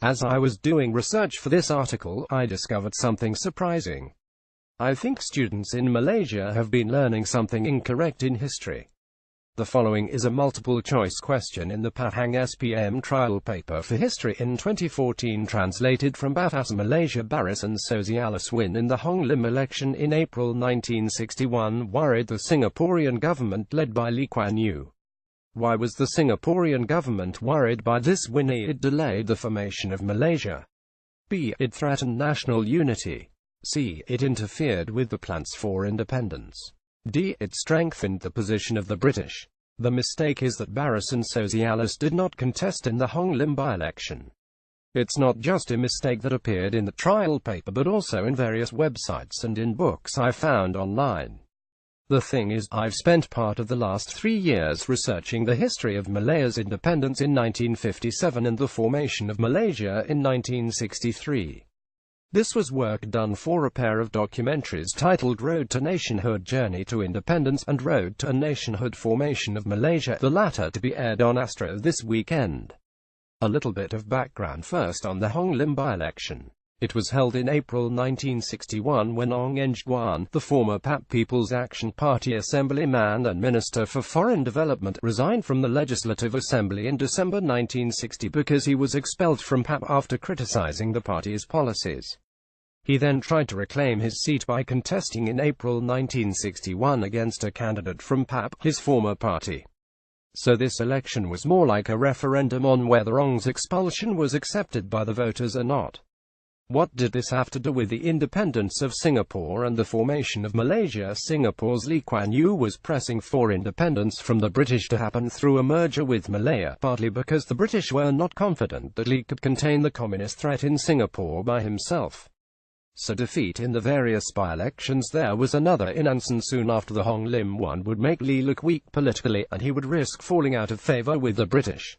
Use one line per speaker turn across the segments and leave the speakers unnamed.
As I was doing research for this article, I discovered something surprising. I think students in Malaysia have been learning something incorrect in history. The following is a multiple-choice question in the Pahang SPM trial paper for history in 2014 translated from Bahasa Malaysia. Barisan Sosialis win in the Hong Lim election in April 1961 worried the Singaporean government led by Lee Kuan Yew. Why was the Singaporean government worried by this win? A. It delayed the formation of Malaysia. B. It threatened national unity. C. It interfered with the plans for independence. D. It strengthened the position of the British. The mistake is that Barisan Sosialis did not contest in the Hong Lim by-election. It's not just a mistake that appeared in the trial paper but also in various websites and in books I found online. The thing is, I've spent part of the last 3 years researching the history of Malaya's independence in 1957 and the formation of Malaysia in 1963. This was work done for a pair of documentaries titled Road to Nationhood, Journey to Independence, and Road to a Nationhood, Formation of Malaysia, the latter to be aired on Astro this weekend. A little bit of background first on the Hong Lim by-election. It was held in April 1961 when Ong Eng Guan, the former PAP People's Action Party Assemblyman and Minister for Foreign Development, resigned from the Legislative Assembly in December 1960 because he was expelled from PAP after criticizing the party's policies. He then tried to reclaim his seat by contesting in April 1961 against a candidate from PAP, his former party. So this election was more like a referendum on whether Ong's expulsion was accepted by the voters or not. What did this have to do with the independence of Singapore and the formation of Malaysia? Singapore's Lee Kuan Yew was pressing for independence from the British to happen through a merger with Malaya, partly because the British were not confident that Lee could contain the communist threat in Singapore by himself. So defeat in the various by-elections there was another in Anson soon after the Hong Lim one would make Lee look weak politically, and he would risk falling out of favour with the British.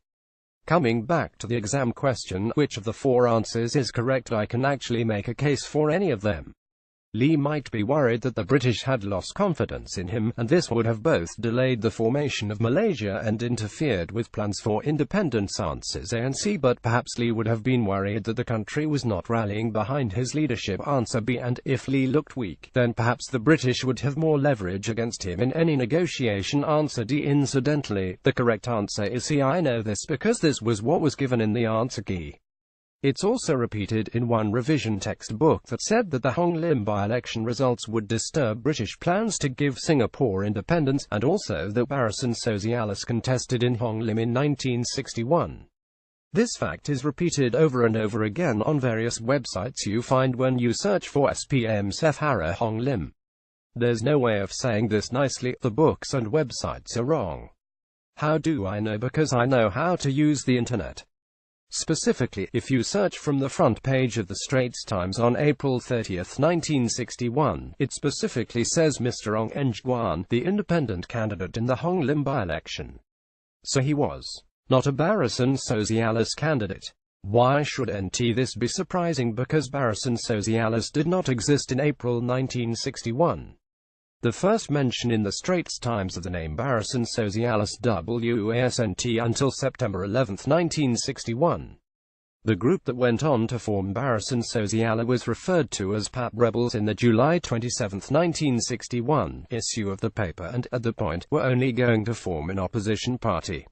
Coming back to the exam question, which of the 4 answers is correct? I can actually make a case for any of them. Lee might be worried that the British had lost confidence in him, and this would have both delayed the formation of Malaysia and interfered with plans for independence. Answers A and C, but perhaps Lee would have been worried that the country was not rallying behind his leadership. Answer B, and if Lee looked weak, then perhaps the British would have more leverage against him in any negotiation. Answer D. Incidentally, the correct answer is C. I know this because this was what was given in the answer key. It's also repeated in one revision textbook that said that the Hong Lim by-election results would disturb British plans to give Singapore independence, and also that Barisan Sosialis contested in Hong Lim in 1961. This fact is repeated over and over again on various websites you find when you search for SPM Sephara Hong Lim. There's no way of saying this nicely: the books and websites are wrong. How do I know? Because I know how to use the internet. Specifically, if you search from the front page of the Straits Times on April 30, 1961, it specifically says Mr. Ong Eng Guan, the independent candidate in the Hong Lim by-election. So he was not a Barisan Sosialis candidate. Why should this be surprising? Because Barisan Sosialis did not exist in April 1961. The first mention in the Straits Times of the name Barisan Sosialis wasn't until September 11, 1961. The group that went on to form Barisan Sosialis was referred to as PAP rebels in the July 27, 1961 issue of the paper, and, at the point, were only going to form an opposition party.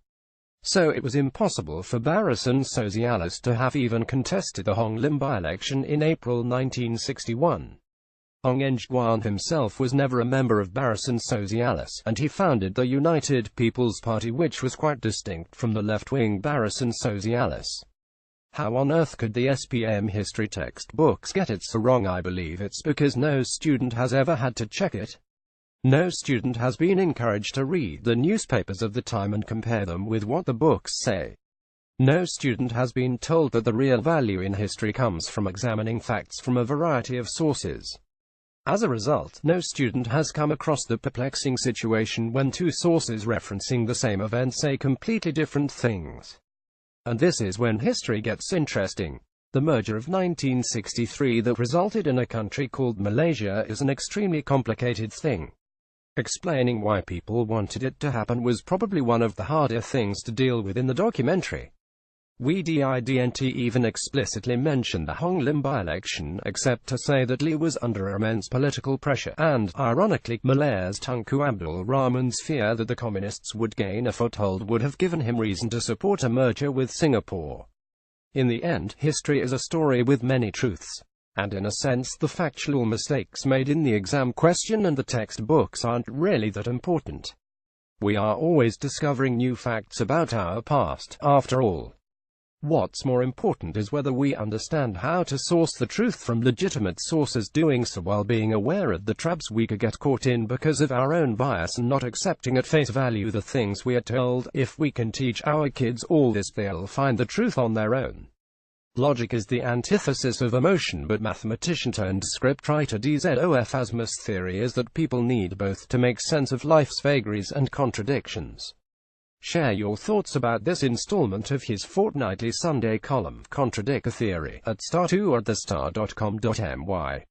So it was impossible for Barisan Sosialis to have even contested the Hong Lim by-election in April 1961. Ong Eng Guan himself was never a member of Barisan Sosialis, and he founded the United People's Party, which was quite distinct from the left-wing Barisan Sosialis. How on earth could the SPM history textbooks get it so wrong? I believe it's because no student has ever had to check it. No student has been encouraged to read the newspapers of the time and compare them with what the books say. No student has been told that the real value in history comes from examining facts from a variety of sources. As a result, no student has come across the perplexing situation when 2 sources referencing the same event say completely different things. And this is when history gets interesting. The merger of 1963 that resulted in a country called Malaysia is an extremely complicated thing. Explaining why people wanted it to happen was probably one of the harder things to deal with in the documentary. We didn't even explicitly mention the Hong Lim by-election, except to say that Lee was under immense political pressure, and, ironically, Malay's Tunku Abdul Rahman's fear that the Communists would gain a foothold would have given him reason to support a merger with Singapore. In the end, history is a story with many truths. And in a sense, the factual mistakes made in the exam question and the textbooks aren't really that important. We are always discovering new facts about our past, after all. What's more important is whether we understand how to source the truth from legitimate sources, doing so while being aware of the traps we could get caught in because of our own bias and not accepting at face value the things we are told. If we can teach our kids all this, they'll find the truth on their own. Logic is the antithesis of emotion, but mathematician turned scriptwriter DZOF Asmus' theory is that people need both to make sense of life's vagaries and contradictions. Share your thoughts about this installment of his fortnightly Sunday column, Contradict the Theory, at star2 or thestar.com.my.